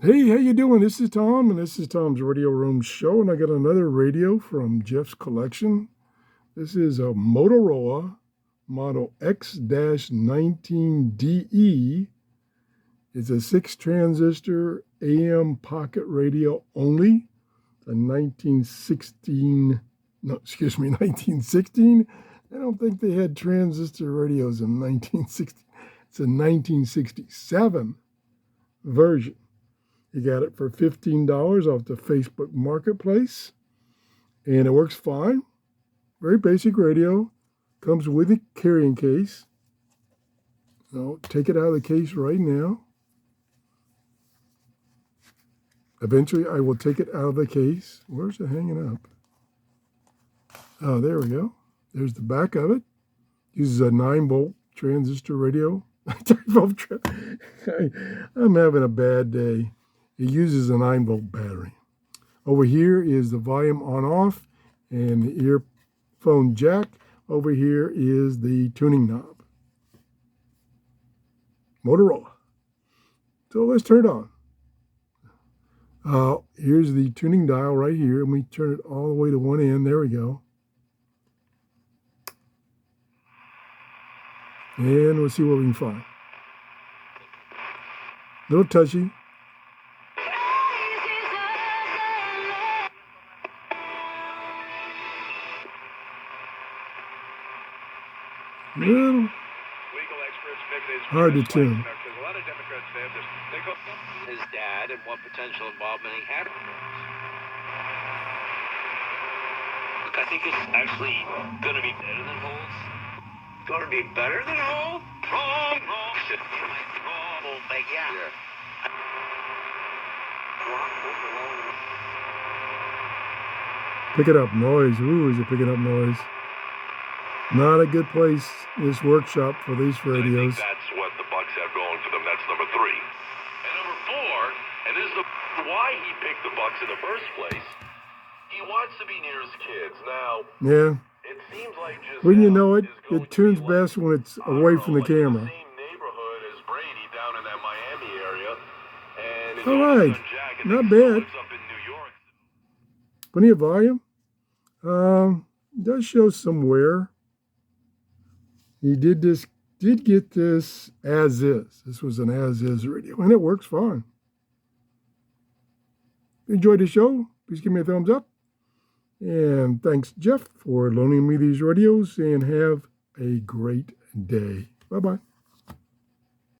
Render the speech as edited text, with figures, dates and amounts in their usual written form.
Hey, how you doing? This is Tom, and this is Tom's Radio Room Show, and I got another radio from Jeff's collection. This is a Motorola Model X-19DE. It's a 6-transistor AM pocket radio only. A 1916. I don't think they had transistor radios in 1960. It's a 1967 version. You got it for $15 off the Facebook Marketplace, and it works fine. Very basic radio. Comes with a carrying case. So take it out of the case right now. Eventually, I will take it out of the case. Where's it hanging up? Oh, there we go. There's the back of it. Uses a 9-volt transistor radio. I'm having a bad day. It uses a 9-volt battery. Over here is the volume on-off and the earphone jack. Over here is the tuning knob. Motorola. So let's turn it on. Here's the tuning dial right here, and we turn it all the way to one end. There we go. And we'll see what we can find. Little touchy. Little hard to tune. His dad and what potential involvement he had. Look, I think it's actually going to be better than Holes. Going to be better than Holes? Wrong. But yeah. Picking up noise. Ooh, is it picking up noise? Not a good place, this workshop, for these radios. I think that's what the Bucks have going for them. That's number 3. And number 4, and this is why he picked the Bucks in the first place. He wants to be near his kids. Now, yeah. It seems like when you know it, it tunes best when it's away from the camera. The same neighborhood as Brady down in that Miami area. And all right, not bad. Up in New York. Plenty of volume. Does show some wear. He did get this as is. This was an as is radio, and it works fine. If you enjoyed the show, please give me a thumbs up. And thanks, Jeff, for loaning me these radios, and have a great day. Bye-bye.